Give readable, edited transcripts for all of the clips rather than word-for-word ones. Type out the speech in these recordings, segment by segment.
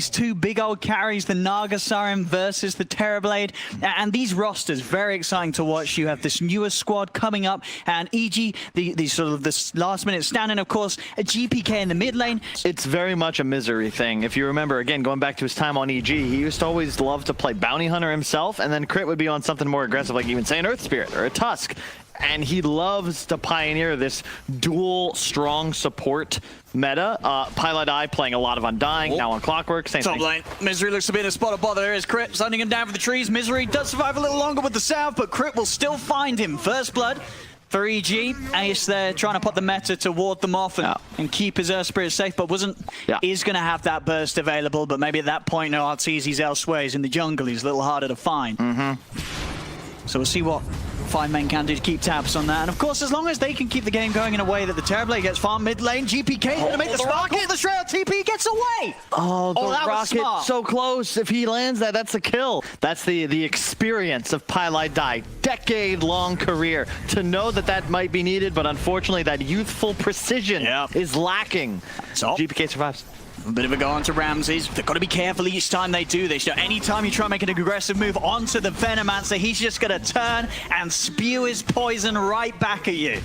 these two big old carries, the Naga Siren versus the Terrorblade. And these rosters, very exciting to watch. You have this newer squad coming up, and EG, the sort of this last minute stand-in, of course, a GPK in the mid lane. It's very much a misery thing. If you remember, again, going back to his time on EG, he used to always love to play Bounty Hunter himself, and then Crit would be on something more aggressive, like even say an Earth Spirit or a Tusk. And he loves to pioneer this dual strong support meta. Pilot Eye playing a lot of Undying, now on Clockwork, same Top thing. lane. Misery looks to be in a spot of bother. There is Crit, sending him down for the trees. Misery does survive a little longer with the salve, but Crit will still find him. First blood for EG. Ace there trying to put the meta to ward them off and keep his Earth Spirit safe, but is going to have that burst available, but maybe at that point, no, Arteezy's elsewhere. He's in the jungle. He's a little harder to find. So we'll see what 5 men can do to keep tabs on that. And of course, as long as they can keep the game going in a way that the Terrorblade gets farm mid lane, GPK going to make the rocket. The Shroud TP gets away. Oh, the that was rocket smart. so close. If he lands that, that's a kill. That's the experience of Pilot Die. Decade-long career. To know that that might be needed, but unfortunately that youthful precision is lacking. So GPK survives. A bit of a go onto Ramses. They've got to be careful each time they do this. Anytime you try and make an aggressive move onto the Venomancer, he's just going to turn and spew his poison right back at you.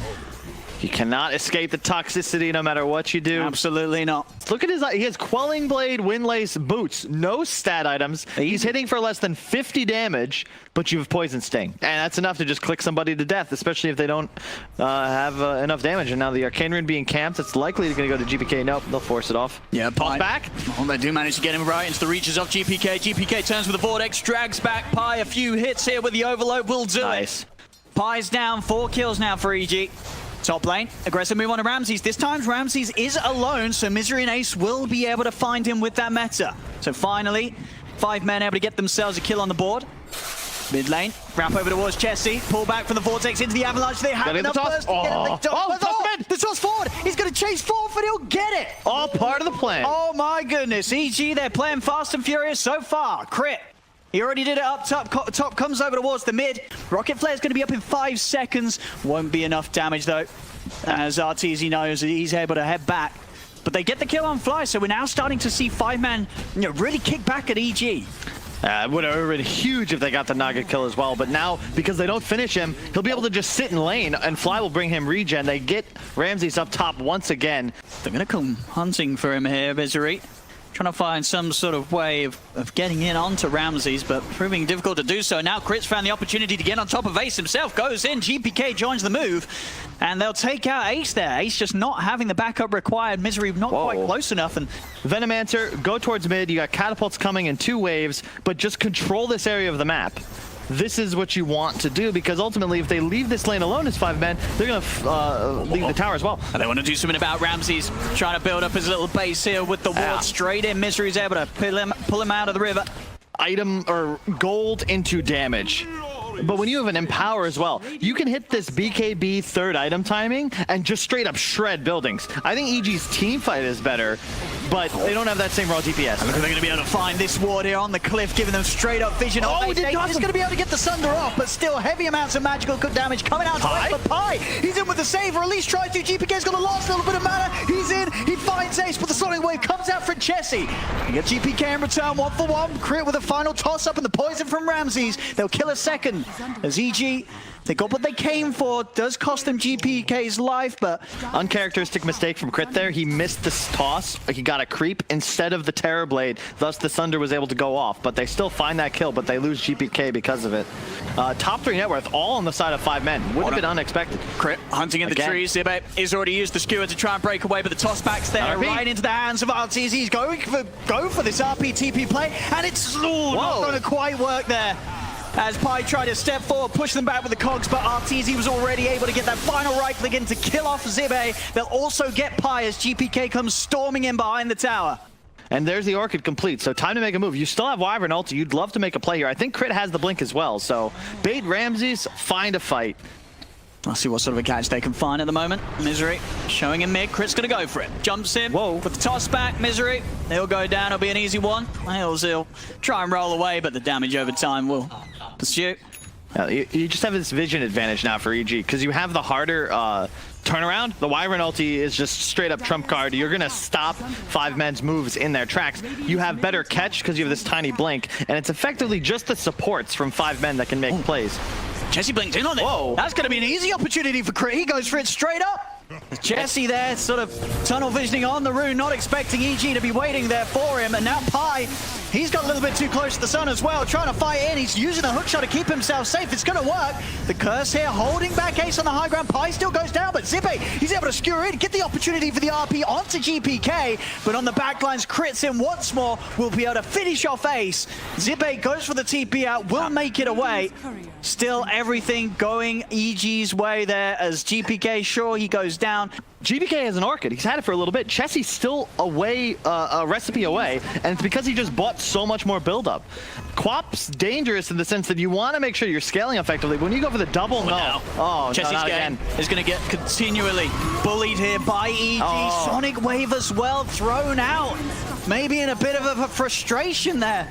You cannot escape the toxicity no matter what you do. Absolutely not. Look at his, he has Quelling Blade, Windlace, Boots, no stat items. He's hitting for less than 50 damage, but you have Poison Sting. And that's enough to just click somebody to death, especially if they don't have enough damage. And now the Arcane Rune being camped, it's likely going to go to GPK. Nope, they'll force it off. Yeah, Pop back. Oh, they do manage to get him right into the reaches of GPK. GPK turns with the Vortex, drags back Pi. A few hits here with the Overload will do it. Pi's down, 4 kills now for EG. Top lane, aggressive move on to Ramses. This time Ramses is alone, so Misery and Ace will be able to find him with that meta. So finally, 5 men able to get themselves a kill on the board. Mid lane, wrap over towards Chessie, pull back from the Vortex into the Avalanche. They have enough burst to get it. The toss forward, he's going to chase forward, but he'll get it. All part of the plan. Oh my goodness, EG, they're playing fast and furious so far. Crit. He already did it up top. Top comes over towards the mid. Rocket Flare's going to be up in 5 seconds. Won't be enough damage though, as Arteezy knows that he's able to head back. But they get the kill on Fly, so we're now starting to see 5 men really kick back at EG. It would have been huge if they got the Naga kill as well, but now, because they don't finish him, he'll be able to just sit in lane, and Fly will bring him regen. They get Ramses up top once again. They're going to come hunting for him here, Misery. Trying to find some sort of way of getting in onto Ramses, but proving difficult to do so. Now Crit's found the opportunity to get on top of Ace himself. Goes in, GPK joins the move, and they'll take out Ace there. Ace just not having the backup required. Misery not quite close enough. And Venomancer, go towards mid. You got catapults coming in 2 waves, but just control this area of the map. This is what you want to do, because ultimately if they leave this lane alone as 5 men, they're going to leave the tower as well. And they want to do something about Ramses, trying to build up his little base here with the ward straight in. Misery's able to pull him out of the river. Item or gold into damage. But when you have an Empower as well, you can hit this BKB 3rd item timing and just straight up shred buildings. I think EG's team fight is better, but they don't have that same raw DPS. Look, they're going to be able to find this ward here on the cliff, giving them straight up vision. He's going to be able to get the Sunder off, but still heavy amounts of magical good damage coming out to Pi. He's in with the save, or at least tries to. GPK's got the last little bit of mana. He's in, he finds Ace, but the Sonic Wave comes out from Chessie. You get GPK in return, 1 for 1. Crit with a final toss up and the poison from Ramses. They'll kill a second. As EG, they got what they came for. Does cost them GPK's life, but uncharacteristic mistake from Crit there. He missed this toss. He got a creep instead of the Terrorblade. Thus the Thunder was able to go off, but they still find that kill, but they lose GPK because of it. Top 3 net worth all on the side of 5 men. Would have been unexpected. Crit hunting in the trees. Zibe is already used the skewer to try and break away, but the toss back's there right into the hands of Arteezy. He's going for this RP-TP play, and it's not going to quite work there. As Pi tried to step forward, push them back with the cogs, but Arteezy was already able to get that final right click in to kill off Zibe. They'll also get Pi as GPK comes storming in behind the tower. And there's the Orchid complete, so time to make a move. You still have Wyvern ulti. You'd love to make a play here. I think Crit has the blink as well, so bait Ramses, find a fight. I'll see what sort of a catch they can find at the moment. Misery showing him mid. Crit's going to go for it. Jumps in. With the toss back. Misery. He'll go down. It'll be an easy one. He'll try and roll away, but the damage over time will pursue. You just have this vision advantage now for EG, because you have the harder turnaround, the Wyvern ulti is just straight up trump card. You're gonna stop 5men's moves in their tracks. You have better catch because you have this tiny blink, and it's effectively just the supports from 5men that can make plays. Jesse blinked in on it. Whoa. That's going to be an easy opportunity for Crit. He goes for it straight up. Jesse there, sort of tunnel visioning on the rune, not expecting EG to be waiting there for him. And now Pi, he's got a little bit too close to the sun as well, trying to fight in. He's using a hookshot to keep himself safe. It's going to work. The curse here, holding back Ace on the high ground. Pi still goes down, but Zippe, he's able to skewer in, get the opportunity for the RP onto GPK. But on the backlines, Crits in once more, will be able to finish off Ace. Zippe goes for the TP out, will make it away. Still everything going EG's way there as GPK, sure, he goes down. GPK has an Orchid. He's had it for a little bit. Chessie's still away, a recipe away, and it's because he just bought so much more buildup. Quap's dangerous in the sense that you want to make sure you're scaling effectively. But when you go for the double, no. Oh, Chessie's not game again. is going to get continually bullied here by EG. Oh. Sonic Wave as well, thrown out. Maybe in a bit of a frustration there.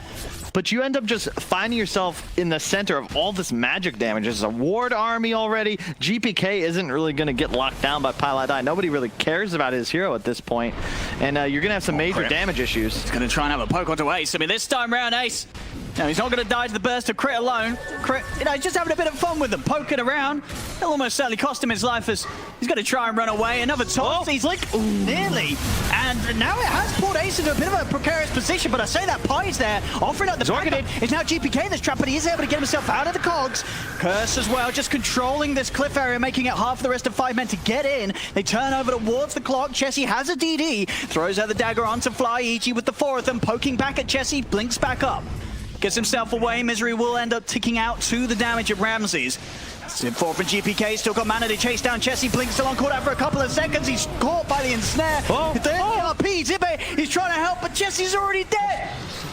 But you end up just finding yourself in the center of all this magic damage. There's a ward army already. GPK isn't really going to get locked down by Pajamas. Nobody really cares about his hero at this point. And you're going to have some major damage issues. He's going to try and have a poke onto Ace. I mean, this time round, Ace, no, he's not going to die to the burst of Crit alone. Crit, he's just having a bit of fun with them, poking around. It'll almost certainly cost him his life as he's going to try and run away. Another toss. He's like, nearly. And now it has pulled Ace into a bit of a precarious position, but I say that Pi's there, offering up the backup. It's now GPK that's trapped, but he is able to get himself out of the cogs. Curse as well, just controlling this cliff area, making it hard for the rest of 5men to get in. They turn over towards the clock. Chessie has a DD, throws out the dagger onto Fly. EG with the 4 of them, poking back at Chessie, blinks back up. Gets himself away. Misery will end up ticking out to the damage of Ramses. Zip 4 from GPK, still got mana to chase down Chessie. Blinks still on caught out for a couple of seconds. He's caught by the ensnare. The RP, Zippe, he's trying to help, but Chessie's already dead.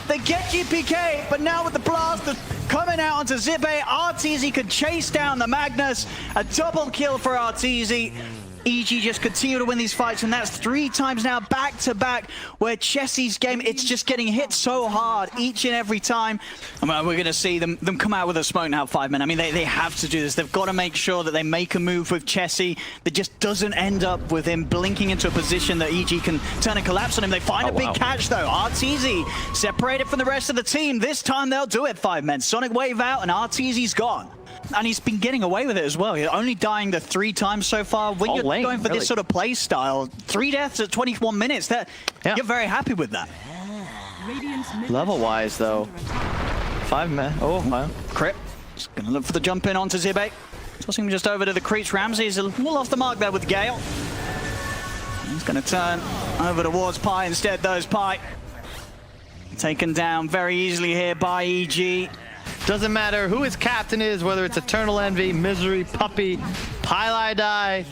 They get GPK, but now with the blast coming out onto Zippe, Arteezy could chase down the Magnus. A double kill for Arteezy. EG just continue to win these fights, and that's 3 times now back-to-back where Chessie's game, it's just getting hit so hard each and every time. I mean, we're going to see them come out with a smoke now, 5men. I mean, they have to do this. They've got to make sure that they make a move with Chessie that just doesn't end up with him blinking into a position that EG can turn and collapse on him. They find a big catch, though. Arteezy separated from the rest of the team. This time they'll do it, 5men. Sonic Wave out, and Arteezy's gone. And he's been getting away with it as well. You're only dying the 3 times so far. When you're going for this sort of play style, 3 deaths at 21 minutes, you're very happy with that. Level-wise, though, 5men. Oh, wow. Crit. Just going to look for the jump in onto Zippe. Tossing him just over to the creeps. Ramses a little off the mark there with Gale. He's going to turn over towards Pi instead, though. Pi taken down very easily here by EG. Doesn't matter who his captain is, whether it's Eternal Envy, Misery, Puppy, Pajamas,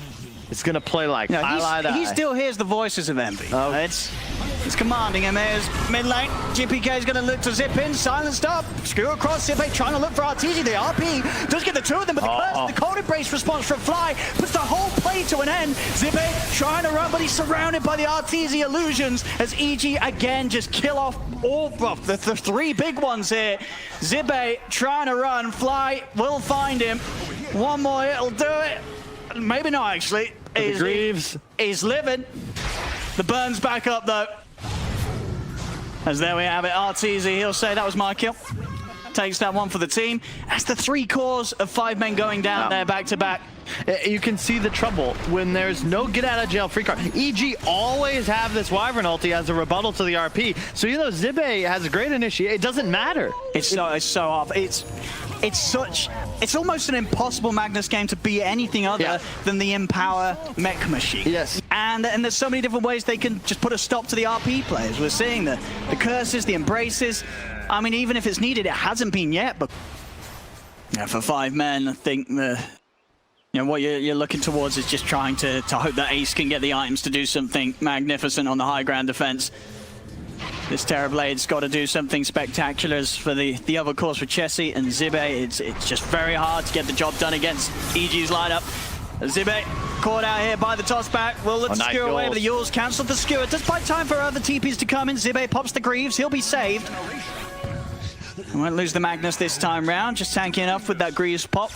it's going to play like Pajamas. He still hears the voices of Envy. Oh. It's commanding him. There's mid lane. GPK is going to look to zip in, silenced up, screw across. Zippe trying to look for Arteezy. The RP does get the 2 of them, but the cold embrace response from Fly puts the whole play to an end. Zippe trying to run, but he's surrounded by the Arteezy illusions as EG again just kill off all of the 3 big ones here. Zippe trying to run. Fly will find him. One more, it'll do it. Maybe not, actually. He's living. The burn's back up, though. As there we have it, Arteezy, he'll say that was my kill. Takes that one for the team. That's the 3 cores of 5 men going down there back-to-back. You can see the trouble when there's no get-out-of-jail-free card. EG always have this Wyvern ulti as a rebuttal to the RP. So even though Zippe has a great initiate, it doesn't matter. It's so off. It's almost an impossible Magnus game to be anything other than the Empower mech machine. Yes. And there's so many different ways they can just put a stop to the RP players. We're seeing the curses, the embraces. I mean, even if it's needed, it hasn't been yet. But for 5 men, I think what you're looking towards is just trying to hope that Ace can get the items to do something magnificent on the high ground defense. This Terrorblade's got to do something spectacular. As for the other course for Chessie and Zippe, it's just very hard to get the job done against EG's lineup. Zippe caught out here by the toss back. Will look to skewer away, but the Yules cancelled the skewer. Does buy time for other TPs to come in. Zippe pops the Greaves. He'll be saved. Won't lose the Magnus this time round. Just tanking enough with that Greaves pop.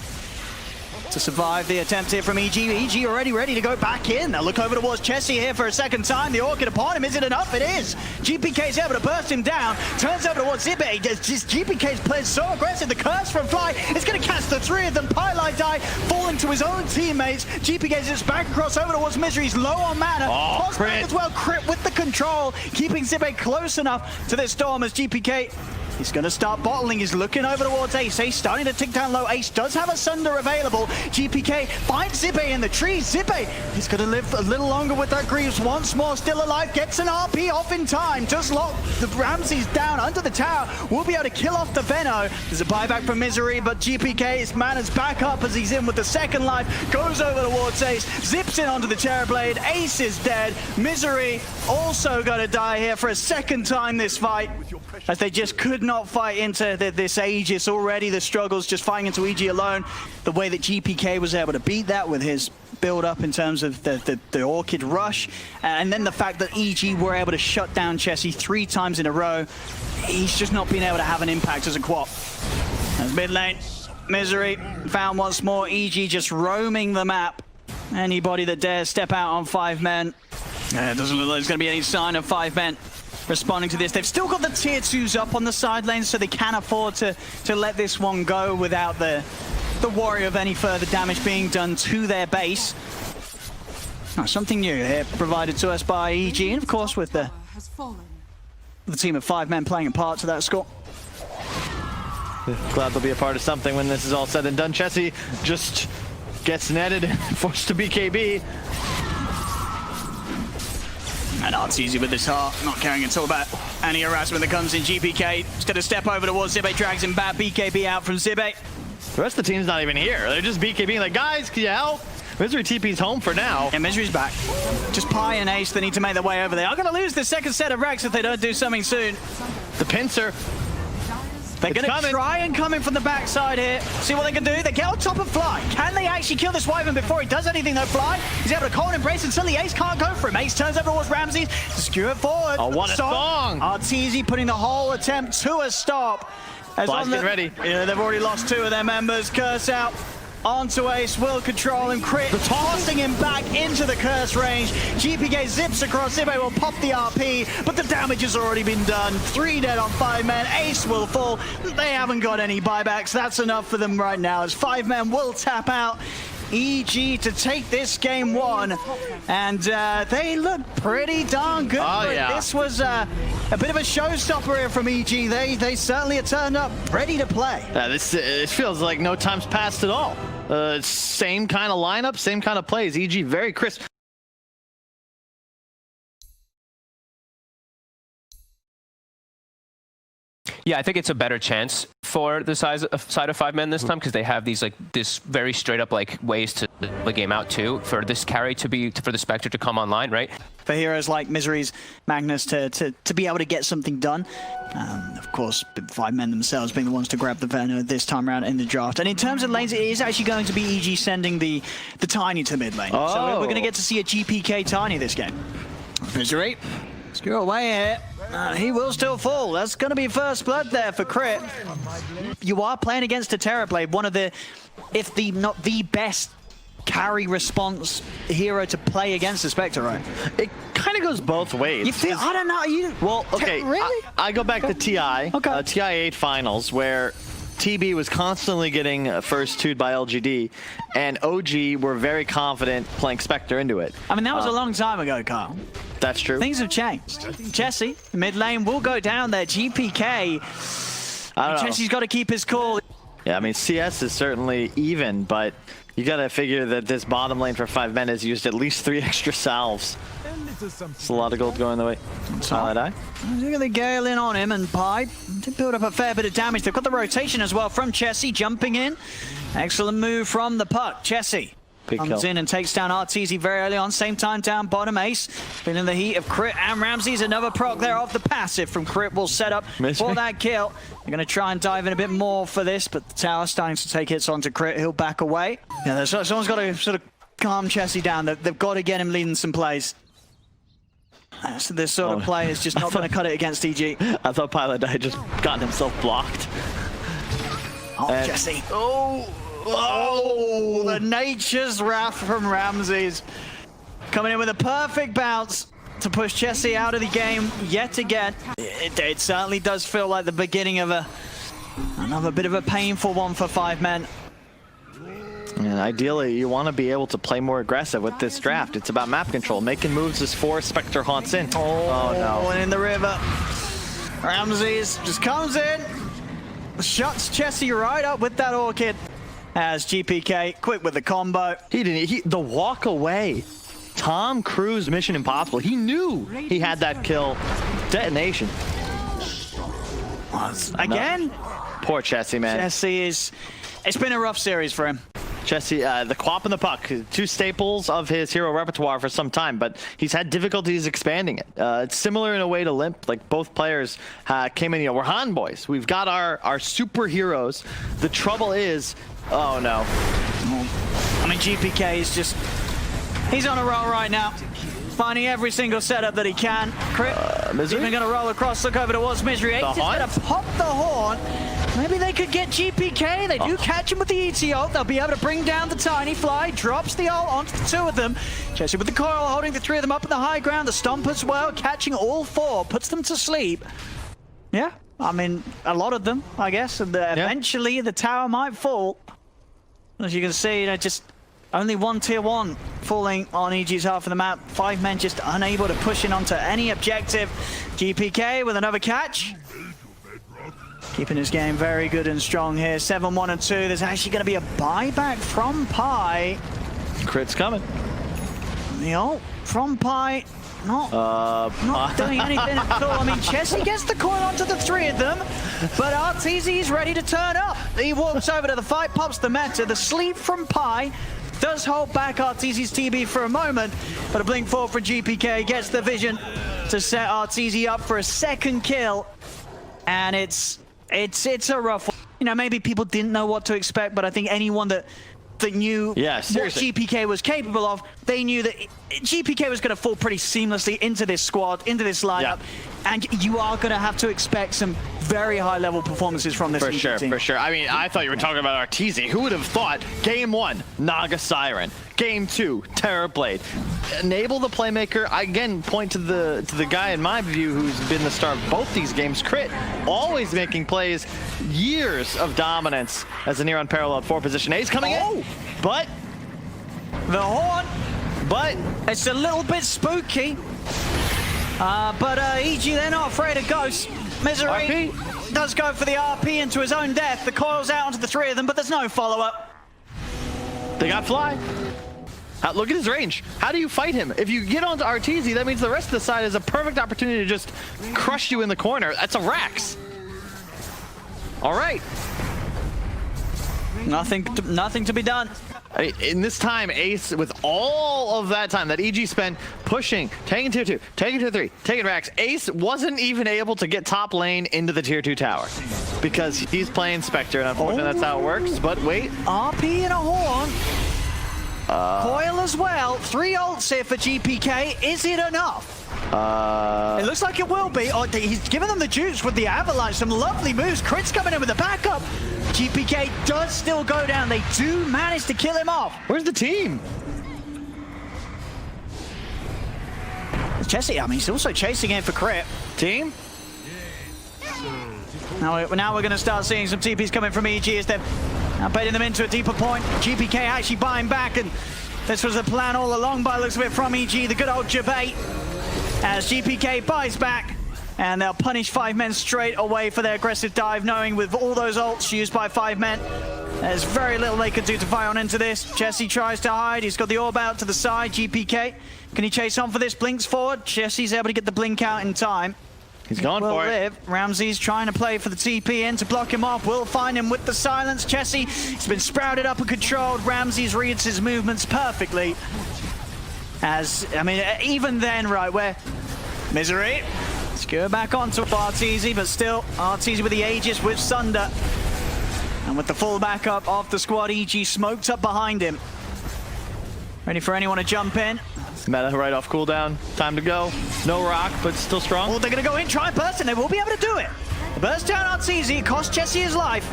to survive the attempt here from EG. EG already ready to go back in. They'll look over towards Chessie here for a second time. The Orchid upon him. Is it enough? It is. GPK's able to burst him down. Turns over towards Zibe. Just GPK's played so aggressive. The curse from Fly is going to catch the three of them. Pylite die, falling to his own teammates. GPK's just back across over towards Misery. He's low on mana. Oh, Crit as well. Crit with the control, keeping Zibe close enough to this storm as GPK. He's going to start bottling. He's looking over towards Ace. Ace starting to tick down low. Ace does have a Sunder available. GPK finds Zibe in the trees. Zibe is going to live a little longer with that Greaves. Once more, still alive. Gets an RP off in time. Just lock the Ramses down under the tower. We'll be able to kill off the Venno. There's a buyback from Misery, but GPK's mana's back up as he's in with the second life. Goes over towards Ace. Zips in onto the Terrorblade. Ace is dead. Misery also going to die here for a second time this fight, as they just could not fight into this Aegis already. The struggles just fighting into EG alone. The way that GPK was able to beat that with his build up in terms of the Orchid rush, and then the fact that EG were able to shut down Chessie 3 times in a row. He's just not been able to have an impact as a quad. As mid lane, Misery found once more. EG just roaming the map. Anybody that dares step out on 5 men. It doesn't look like there's going to be any sign of 5 men responding to this. They've still got the tier 2s up on the side lanes, so they can afford to let this one go without the worry of any further damage being done to their base. Oh, something new here provided to us by EG, and of course with the team of 5 men playing a part to that score. Glad they'll be a part of something when this is all said and done. Chessie just gets netted and forced to BKB. And it's easy with this heart, not caring at all about any harassment that comes in. GPK is going to step over towards Zibe, drags him back. BKB out from Zibe. The rest of the team's not even here. They're just BKBing like, guys, can you help? Misery TP's home for now. And Misery's back. Just Pi and Ace that need to make their way over there. I'm going to lose the second set of Rex if they don't do something soon. The pincer. They're going to try and come in from the backside here. See what they can do. They get on top of Fly. Can they actually kill this Wyvern before he does anything though? Fly, he's able to call and embrace, and suddenly Ace can't go for him. Ace turns over towards Ramses to skew it forward. Oh, what a song! Arteezy putting the whole attempt to a stop. Fly's getting ready. Yeah, they've already lost 2 of their members. Curse out onto Ace, will control him. Crit tossing him back into the curse range. GPK zips across. Zibe will pop the RP, but the damage has already been done. 3 dead on 5 men. Ace will fall. They haven't got any buybacks. That's enough for them right now, as 5 men will tap out. EG to take this game 1, and they look pretty darn good. Oh, yeah. This was a bit of a showstopper here from EG. They certainly are turned up, ready to play. This feels like no time's passed at all. Same kind of lineup, same kind of plays. EG very crisp. Yeah, I think it's a better chance for the side of 5 men this time, because they have these this very straight up ways to the game out too, for this carry for the Spectre to come online, right? For heroes like Misery's Magnus to be able to get something done. Of course, 5 men themselves being the ones to grab the Venno this time around in the draft. And in terms of lanes, it is actually going to be EG sending the Tiny to mid lane. Oh. So we're going to get to see a GPK Tiny this game. Misery, screw away here. He will still fall. That's going to be first blood there for Crit. You are playing against a Terrorblade, one of the, if not the best carry response hero to play against the Spectre, right? It kind of goes both ways. You feel, I don't know. Well, okay. Really? I go back to TI, Okay. TI 8 finals, where TB was constantly getting first 2'd by LGD, and OG were very confident playing Spectre into it. I mean, that was a long time ago, Carl. That's true. Things have changed. Chessie, mid lane, will go down there. GPK, I don't know. Chessie's got to keep his cool. Yeah, I mean, CS is certainly even, but you got to figure that this bottom lane for 5 men has used at least 3 extra salves. It's a lot of gold going the way. Solid eye. Look at the Gale in on him, and Pi did build up a fair bit of damage. They've got the rotation as well from Chessie, jumping in. Excellent move from the puck. Chessie comes in and takes down Arteezy very early on. Same time down bottom. Ace feeling the heat of Crit and Ramses. Another proc there off the passive from Crit will set up for that kill. They're going to try and dive in a bit more for this, but the tower starting to take hits onto Crit. He'll back away. Yeah, someone's got to sort of calm Chessie down. They've got to get him leading some plays. So this sort of play is just not going to cut it against EG. I thought Pilot had just gotten himself blocked. Oh, Chessie. Oh, Oh, the nature's wrath from Ramses. Coming in with a perfect bounce to push Chessie out of the game yet again. It certainly does feel like the beginning of another bit of a painful one for 5 men. And ideally, you want to be able to play more aggressive with this draft. It's about map control, making moves as 4 Spectre haunts in. Oh no. And in the river. Ramses just comes in, shuts Chessie right up with that Orchid. As GPK quick with the combo. The walk away. Tom Cruise Mission Impossible. He knew he had that kill. Detonation. Again? No. Poor Chessie, man. Chessie it's been a rough series for him. Chessie, the Quap and the Puck, 2 staples of his hero repertoire for some time, but he's had difficulties expanding it. It's similar in a way to Limp. Like, both players came in, we're Han boys. We've got our superheroes. The trouble is, oh no. I mean, GPK is just, he's on a roll right now. Finding every single setup that he can. Crit, Misery? even going to roll across, look over towards Misery. Ace is going to pop the horn. Maybe they could get GPK. They do catch him with the ET ult. They'll be able to bring down the Tiny Fly. Drops the ult onto the 2 of them. Chessie with the coil, holding the 3 of them up in the high ground. The Stomp as well, catching all 4. Puts them to sleep. Yeah, I mean, a lot of them, I guess. And eventually the tower might fall. As you can see, just only 1 tier 1 falling on EG's half of the map. 5 men just unable to push in onto any objective. GPK with another catch. Keeping his game very good and strong here. 7-1 and 2. There's actually going to be a buyback from Pi. Crit's coming. The ult from Pi. Not doing anything at all. I mean, Chessie gets the coin onto the 3 of them, but RTZ is ready to turn up. He walks over to the fight, pops the meta. The sleep from Pi does hold back RTZ's TB for a moment, but a blink forward for GPK gets the vision to set RTZ up for a 2nd kill. And it's a rough one. Maybe people didn't know what to expect, but I think anyone that knew what GPK was capable of, they knew that GPK was going to fall pretty seamlessly into this squad, into this lineup, and you are going to have to expect some very high-level performances from this team. For sure. I mean, I thought you were talking about RTZ. Who would have thought Game 1, Naga Siren. Game 2, Terrorblade. Enable the playmaker. I again point to the guy in my view who's been the star of both these games. Crit, always making plays. Years of dominance as a near unparalleled 4 position. Ace coming in, but the horn. But it's a little bit spooky. But EG, they're not afraid of ghosts. Misery does go for the RP into his own death. The coil's out onto the 3 of them, but there's no follow-up. They got Fly. Look at his range. How do you fight him? If you get onto RTZ, that means the rest of the side is a perfect opportunity to just crush you in the corner. That's a Rax. All right. Nothing to be done. In this time, Ace, with all of that time that EG spent pushing, taking tier 2, taking tier 3, taking Rax, Ace wasn't even able to get top lane into the tier 2 tower because he's playing Spectre, and unfortunately that's how it works. But wait. RP and a horn. Coil as well. 3 ults here for GPK. Is it enough? It looks like it will be. Oh, he's giving them the juice with the Avalanche. Some lovely moves. Crit's coming in with the backup. GPK does still go down. They do manage to kill him off. Where's the team? Chessie, I mean, he's also chasing in for Crit. Team? Now we're going to start seeing some TPs coming from EG as they're baiting them into a deeper point. GPK actually buying back, and this was the plan all along by the looks of it from EG. The good old Jabate as GPK buys back, and they'll punish 5 men straight away for their aggressive dive, knowing with all those ults used by 5 men, there's very little they can do to fight on into this. Chessie tries to hide. He's got the orb out to the side. GPK, can he chase on for this? Blinks forward. Chessie's able to get the blink out in time. He's going for it. Ramses trying to play for the TP in to block him off. Will find him with the silence. Chessie, he's been sprouted up and controlled. Ramses reads his movements perfectly. As, I mean, even then, right, where Misery, let's go back onto RTZ, but still, RTZ with the Aegis with Sunder. And with the full backup of the squad, EG smoked up behind him. Ready for anyone to jump in. Meta right off cooldown. Time to go. No rock, but still strong. Oh, they're going to go in, try and burst, and they will be able to do it. The burst down RTZ, it cost Chessie his life.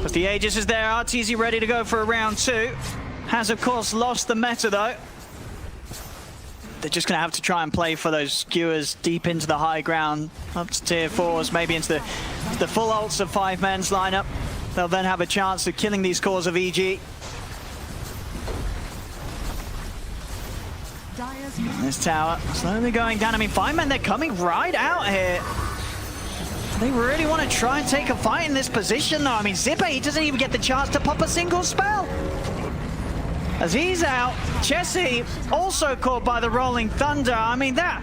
But the Aegis is there. RTZ ready to go for a round 2. Has, of course, lost the meta, though. They're just going to have to try and play for those skewers deep into the high ground, up to tier 4s, maybe into the full ults of 5-men's lineup. They'll then have a chance of killing these cores of EG. This tower slowly going down. I mean, 5-men, they're coming right out here. They really want to try and take a fight in this position, though. I mean, Zippe, he doesn't even get the chance to pop a single spell. As he's out, Chessie also caught by the Rolling Thunder. I mean, that,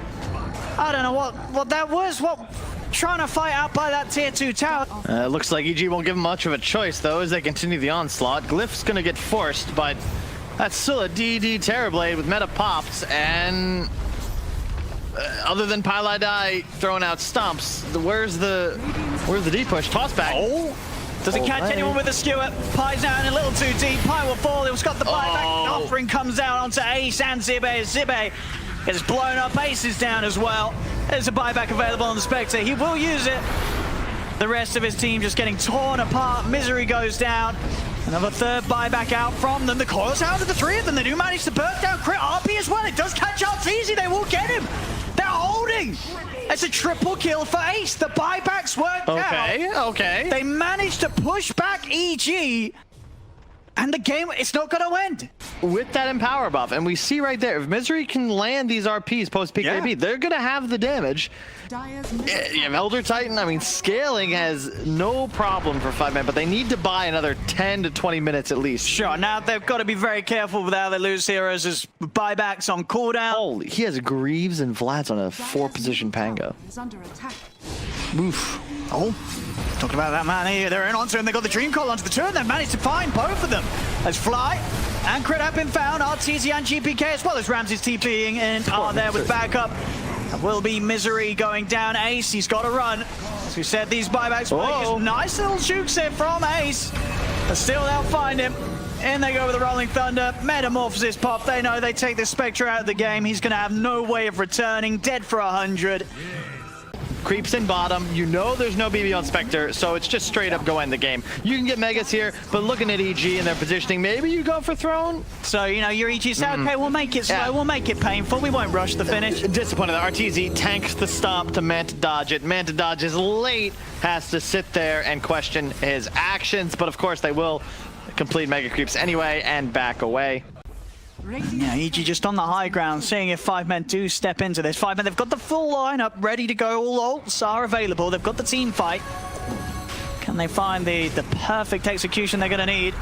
I don't know what that was. What, trying to fight out by that tier 2 tower. Looks like EG won't give him much of a choice, though, as they continue the onslaught. Glyph's going to get forced, but that's still a DD Terrorblade with meta pops, and other than Pajamas throwing out stumps, where's the D push? Toss back. Oh. Doesn't catch anyone with a skewer. Pie's down a little too deep. Pie will fall. He's got the buyback. Offering comes out onto Ace and Zippe. Zippe is blown up. Ace is down as well. There's a buyback available on the Spectre. He will use it. The rest of his team just getting torn apart. Misery goes down. Another third buyback out from them. The coil's out of the 3 of them. They do manage to burn down Crit. RP as well. It does catch RTZ. They will get him. They're holding. It's a triple kill for Ace. The buybacks worked out. Okay. They managed to push back EG, and the game, it's not going to end. With that Empower buff, and we see right there, if Misery can land these RPs post-PKB, they're going to have the damage. You have Elder Titan, I mean, scaling has no problem for 5-men, but they need to buy another 10 to 20 minutes at least. Sure, now they've got to be very careful with how they lose heroes as buybacks on cooldown. Holy, he has Greaves and Vlads on a 4-position Pango. Oof. Oh, talked about that man here. They're in onto him. They got the Dream Call onto the turn. They've managed to find both of them. As Fly and Crit have been found. RTZ and GPK as well as Ramsey's TPing and are there with backup. That will be Misery going down. Ace, he's got to run. As we said, these buybacks work. Nice little jukes here from Ace. But still, they'll find him. In they go with the Rolling Thunder. Metamorphosis pop. They know they take the Spectre out of the game. He's going to have no way of returning. Dead for 100. Creeps in bottom. You know there's no BB on Spectre, so it's just straight up go end the game. You can get Megas here, but looking at EG and their positioning, maybe you go for Throne. So, you know, your EG say, okay, we'll make it slow, we'll make it painful, we won't rush the finish. Disappointed that RTZ tanks the stomp to Manta dodge it. Manta dodges late, has to sit there and question his actions, but of course they will complete Mega Creeps anyway and back away. Yeah, EG just on the high ground, seeing if 5-men do step into this. 5-men, they've got the full lineup ready to go. All ults are available. They've got the team fight. Can they find the perfect execution they're going to need?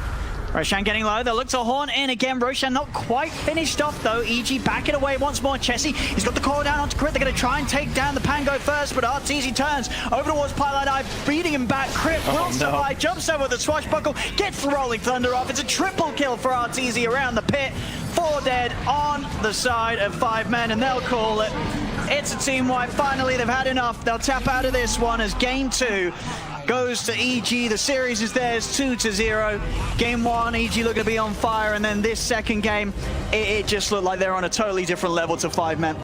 Roshan getting low. They'll look to horn in again. Roshan not quite finished off, though. EG backing away once more. Chessie, he's got the call down onto Crit. They're going to try and take down the Pango first, but RTZ turns over towards Pajamas, beating him back. Crit will survive, jumps over the swashbuckle, gets the Rolling Thunder off. It's a triple kill for RTZ around the pit. 4 dead on the side of 5-men, and they'll call it. It's a team wipe. Finally, they've had enough. They'll tap out of this one as game 2 goes to EG. The series is theirs, 2-0. Game 1, EG looking to be on fire, and then this second game, it just looked like they're on a totally different level to 5-men.